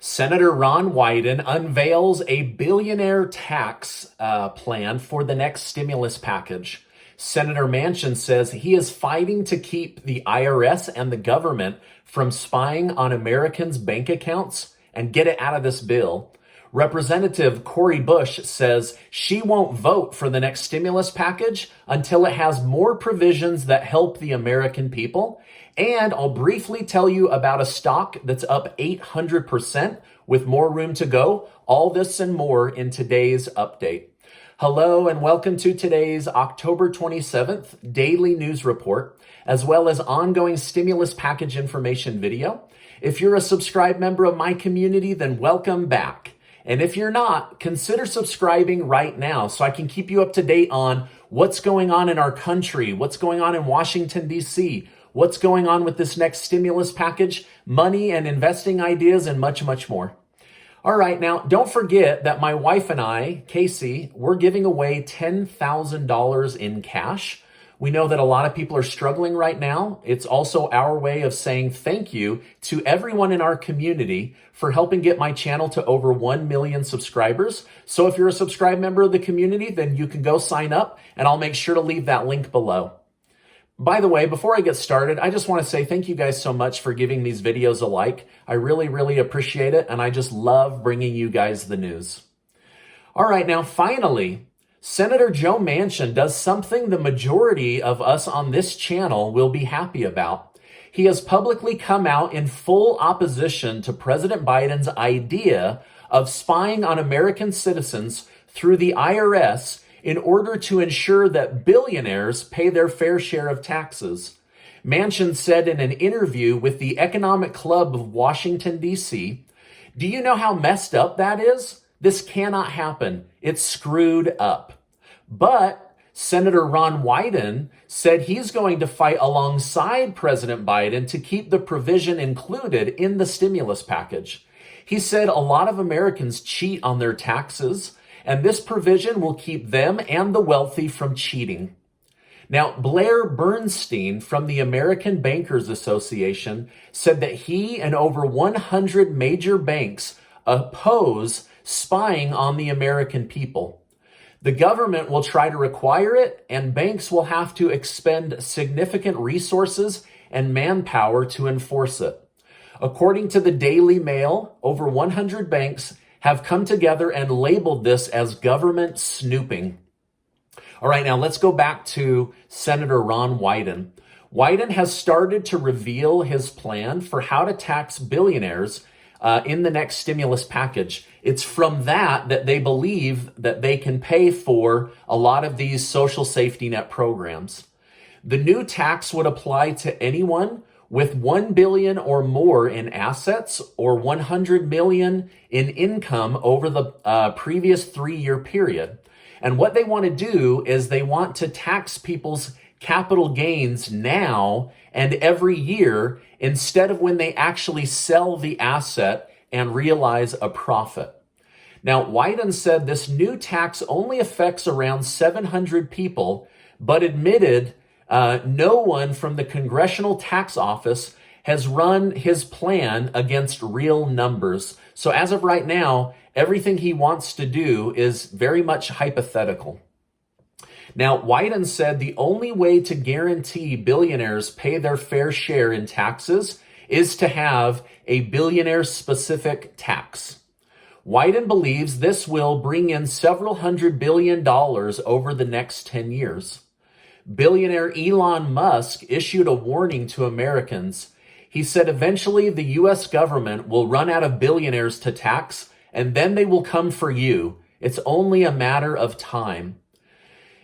Senator Ron Wyden unveils a billionaire tax plan for the next stimulus package. Senator Manchin says he is fighting to keep the IRS and the government from spying on Americans' bank accounts and get it out of this bill. Representative Cori Bush says she won't vote for the next stimulus package until it has more provisions that help the American people. And I'll briefly tell you about a stock that's up 800% with more room to go. All this and more in today's update. Hello and welcome to today's October 27th daily news report, as well as ongoing stimulus package information video. If you're a subscribed member of my community, then welcome back. And if you're not, consider subscribing right now so I can keep you up to date on what's going on in our country, what's going on in Washington, D.C., what's going on with this next stimulus package, money and investing ideas, and much, much more. All right, now, don't forget that my wife and I, Casey, we're giving away $10,000 in cash. We know that a lot of people are struggling right now. It's also our way of saying thank you to everyone in our community for helping get my channel to over 1 million subscribers. So if you're a subscribed member of the community, then you can go sign up, and I'll make sure to leave that link below. By the way, before I get started, I just want to say thank you guys so much for giving these videos a like. I really, really appreciate it, and I just love bringing you guys the news. All right, now finally, Senator Joe Manchin does something the majority of us on this channel will be happy about. He has publicly come out in full opposition to President Biden's idea of spying on American citizens through the IRS in order to ensure that billionaires pay their fair share of taxes. Manchin said in an interview with the Economic Club of Washington, D.C., "Do you know how messed up that is? This cannot happen. It's screwed up." But Senator Ron Wyden said he's going to fight alongside President Biden to keep the provision included in the stimulus package. He said a lot of Americans cheat on their taxes, and this provision will keep them and the wealthy from cheating. Now, Blair Bernstein from the American Bankers Association said that he and over 100 major banks oppose spying on the American people. The government will try to require it, and banks will have to expend significant resources and manpower to enforce it. According to the Daily Mail, over 100 banks have come together and labeled this as government snooping. All right, now let's go back to Senator Ron Wyden. Wyden has started to reveal his plan for how to tax billionaires in the next stimulus package. It's from that they believe that they can pay for a lot of these social safety net programs. The new tax would apply to anyone with 1 billion or more in assets or 100 million in income over the previous 3-year period. And what they want to do is they want to tax people's capital gains now and every year instead of when they actually sell the asset and realize a profit. Now, Wyden said this new tax only affects around 700 people, but admitted no one from the Congressional Tax Office has run his plan against real numbers. So as of right now, everything he wants to do is very much hypothetical. Now, Wyden said the only way to guarantee billionaires pay their fair share in taxes is to have a billionaire-specific tax. Wyden believes this will bring in several $100 billion over the next 10 years. Billionaire Elon Musk issued a warning to Americans. He said eventually the U.S. government will run out of billionaires to tax, and then they will come for you. It's only a matter of time.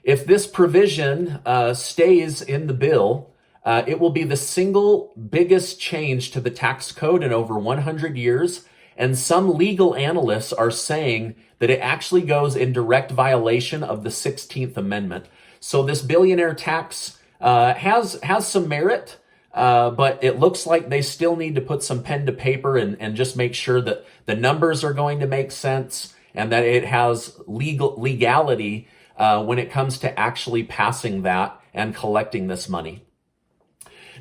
If this provision stays in the bill, it will be the single biggest change to the tax code in over 100 years, and some legal analysts are saying that it actually goes in direct violation of the 16th Amendment. So this billionaire tax has some merit, but it looks like they still need to put some pen to paper and just make sure that the numbers are going to make sense and that it has legality when it comes to actually passing that and collecting this money.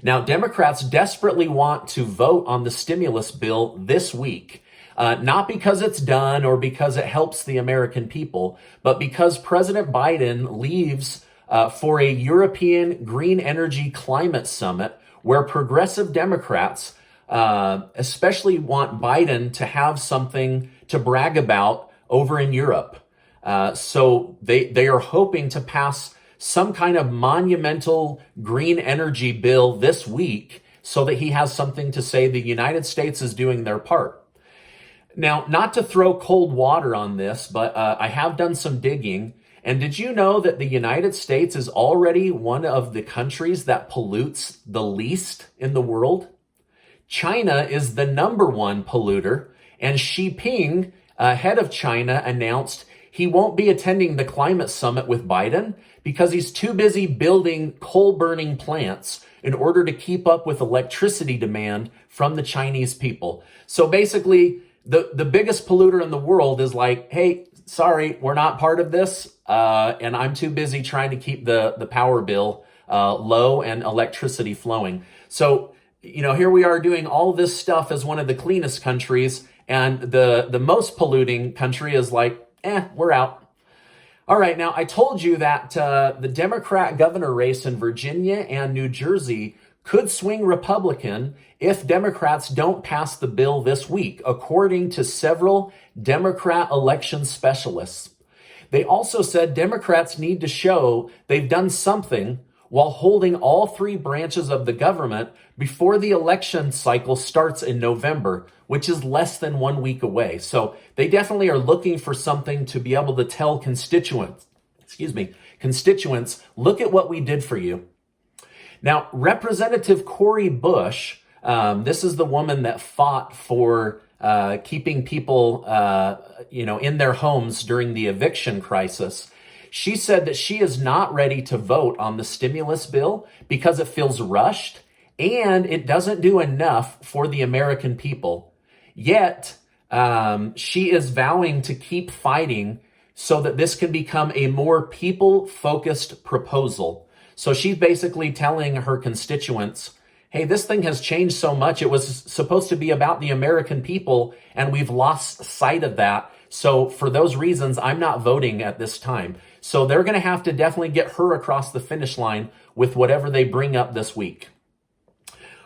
Now, Democrats desperately want to vote on the stimulus bill this week. Not because it's done or because it helps the American people, but because President Biden leaves for a European Green Energy Climate Summit where progressive Democrats especially want Biden to have something to brag about over in Europe. So they are hoping to pass some kind of monumental green energy bill this week so that he has something to say the United States is doing their part. Now, not to throw cold water on this, but I have done some digging. And did you know that the United States is already one of the countries that pollutes the least in the world? China is the number one polluter, and Xi Jinping, head of China, announced he won't be attending the climate summit with Biden because he's too busy building coal-burning plants in order to keep up with electricity demand from the Chinese people. So basically, the biggest polluter in the world is like, hey, sorry, we're not part of this, and I'm too busy trying to keep the power bill low and electricity flowing. So, here we are doing all this stuff as one of the cleanest countries, and the most polluting country is like, we're out. All right, now I told you that the Democrat governor race in Virginia and New Jersey could swing Republican if Democrats don't pass the bill this week, according to several Democrat election specialists. They also said Democrats need to show they've done something while holding all three branches of the government before the election cycle starts in November, which is less than 1 week away. So they definitely are looking for something to be able to tell constituents, look at what we did for you. Now, Representative Cori Bush, this is the woman that fought for keeping people, in their homes during the eviction crisis. She said that she is not ready to vote on the stimulus bill because it feels rushed and it doesn't do enough for the American people. Yet, she is vowing to keep fighting so that this can become a more people-focused proposal. So she's basically telling her constituents, hey, this thing has changed so much. It was supposed to be about the American people, and we've lost sight of that. So for those reasons, I'm not voting at this time. So they're going to have to definitely get her across the finish line with whatever they bring up this week.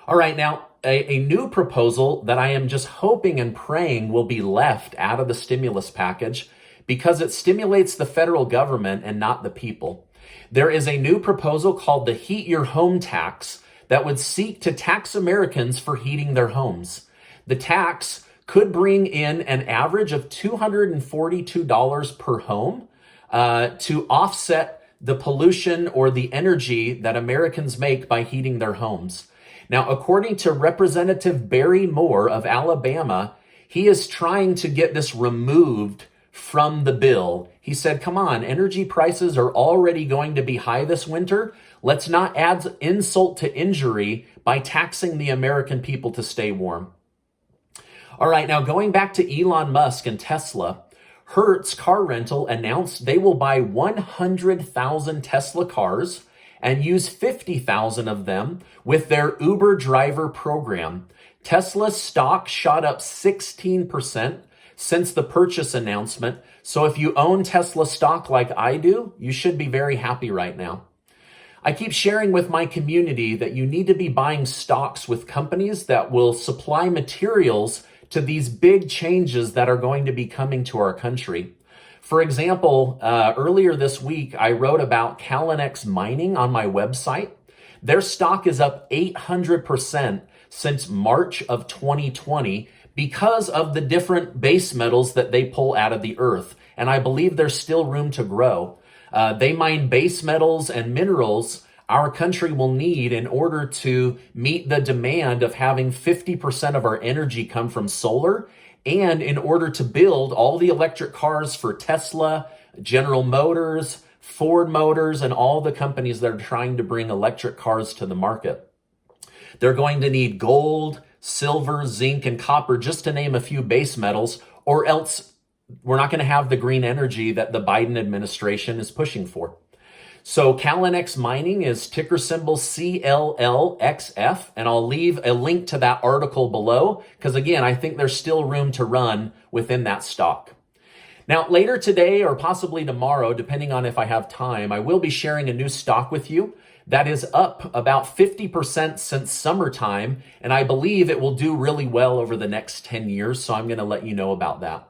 All right, now, a new proposal that I am just hoping and praying will be left out of the stimulus package because it stimulates the federal government and not the people. There is a new proposal called the Heat Your Home Tax that would seek to tax Americans for heating their homes. The tax could bring in an average of $242 per home to offset the pollution or the energy that Americans make by heating their homes. Now, according to Representative Barry Moore of Alabama, he is trying to get this removed from the bill. He said, come on, energy prices are already going to be high this winter. Let's not add insult to injury by taxing the American people to stay warm. All right, now going back to Elon Musk and Tesla, Hertz Car Rental announced they will buy 100,000 Tesla cars and use 50,000 of them with their Uber driver program. Tesla's stock shot up 16% since the purchase announcement. So if you own Tesla stock like I do, you should be very happy right now. I keep sharing with my community that you need to be buying stocks with companies that will supply materials to these big changes that are going to be coming to our country. For example, earlier this week, I wrote about Callinex Mining on my website. Their stock is up 800% since March of 2020 because of the different base metals that they pull out of the earth. And I believe there's still room to grow. They mine base metals and minerals our country will need in order to meet the demand of having 50% of our energy come from solar, and in order to build all the electric cars for Tesla, General Motors, Ford Motors, and all the companies that are trying to bring electric cars to the market. They're going to need gold, silver, zinc, and copper, just to name a few base metals, or else we're not going to have the green energy that the Biden administration is pushing for. So Calinex Mining is ticker symbol CLLXF, and I'll leave a link to that article below because, again, I think there's still room to run within that stock. Now, later today or possibly tomorrow, depending on if I have time, I will be sharing a new stock with you that is up about 50% since summertime, and I believe it will do really well over the next 10 years, so I'm going to let you know about that.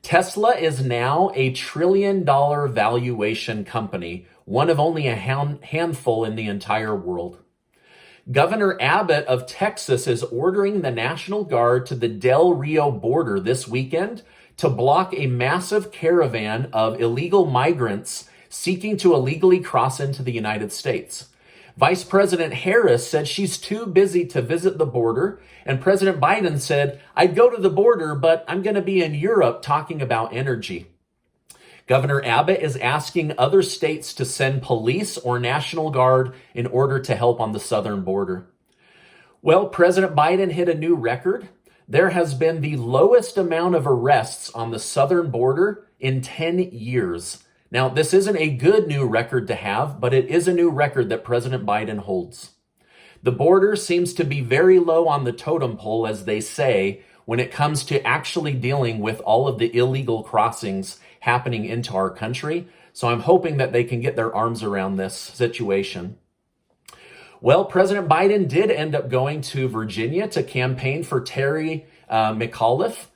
Tesla is now a $1 trillion valuation company, one of only a handful in the entire world. Governor Abbott of Texas is ordering the National Guard to the Del Rio border this weekend to block a massive caravan of illegal migrants seeking to illegally cross into the United States. Vice President Harris said she's too busy to visit the border, and President Biden said, I'd go to the border, but I'm going to be in Europe talking about energy. Governor Abbott is asking other states to send police or National Guard in order to help on the southern border. Well, President Biden hit a new record. There has been the lowest amount of arrests on the southern border in 10 years. Now, this isn't a good new record to have, but it is a new record that President Biden holds. The border seems to be very low on the totem pole, as they say, when it comes to actually dealing with all of the illegal crossings happening into our country. So I'm hoping that they can get their arms around this situation. Well, President Biden did end up going to Virginia to campaign for Terry McAuliffe,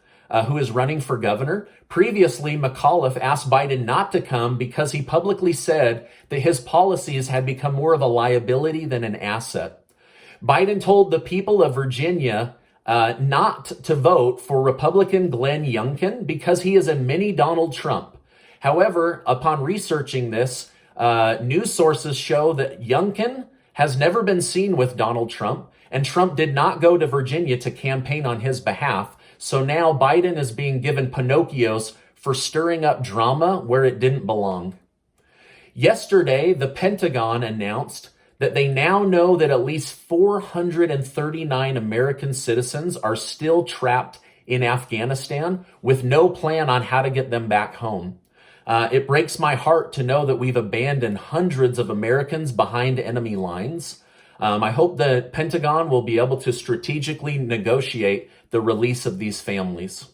who is running for governor. Previously, McAuliffe asked Biden not to come because he publicly said that his policies had become more of a liability than an asset. Biden told the people of Virginia not to vote for Republican Glenn Youngkin because he is a mini Donald Trump. However, upon researching this, news sources show that Youngkin has never been seen with Donald Trump, and Trump did not go to Virginia to campaign on his behalf. So now Biden is being given Pinocchios for stirring up drama where it didn't belong. Yesterday, the Pentagon announced that they now know that at least 439 American citizens are still trapped in Afghanistan with no plan on how to get them back home. It breaks my heart to know that we've abandoned hundreds of Americans behind enemy lines. I hope the Pentagon will be able to strategically negotiate the release of these families.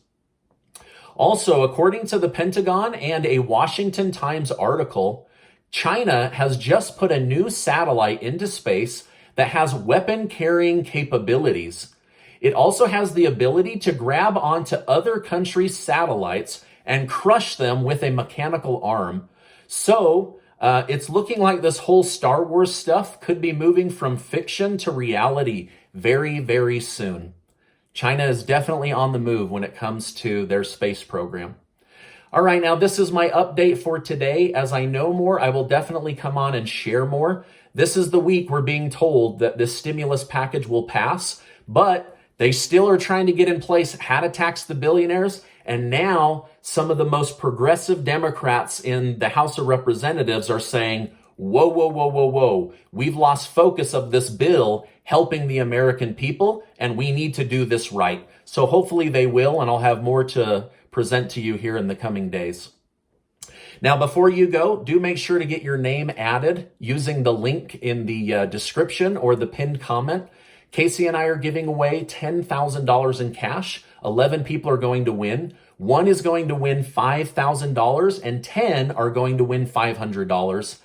Also, according to the Pentagon and a Washington Times article, China has just put a new satellite into space that has weapon-carrying capabilities. It also has the ability to grab onto other countries' satellites and crush them with a mechanical arm. So, it's looking like this whole Star Wars stuff could be moving from fiction to reality very, very soon. China is definitely on the move when it comes to their space program. All right, now this is my update for today. As I know more, I will definitely come on and share more. This is the week we're being told that this stimulus package will pass, but they still are trying to get in place how to tax the billionaires. And now some of the most progressive Democrats in the House of Representatives are saying, whoa, whoa, whoa, whoa, whoa. We've lost focus of this bill helping the American people, and we need to do this right. So hopefully they will, and I'll have more to present to you here in the coming days. Now, before you go, do make sure to get your name added using the link in the description or the pinned comment. Casey and I are giving away $10,000 in cash. 11 people are going to win. One is going to win $5,000 and 10 are going to win $500.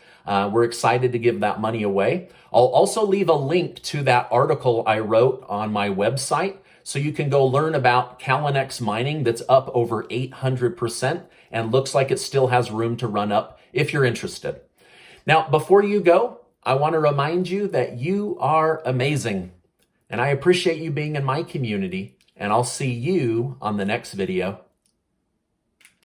We're excited to give that money away. I'll also leave a link to that article I wrote on my website so you can go learn about Calinex Mining that's up over 800% and looks like it still has room to run up if you're interested. Now, before you go, I want to remind you that you are amazing. And I appreciate you being in my community, and I'll see you on the next video.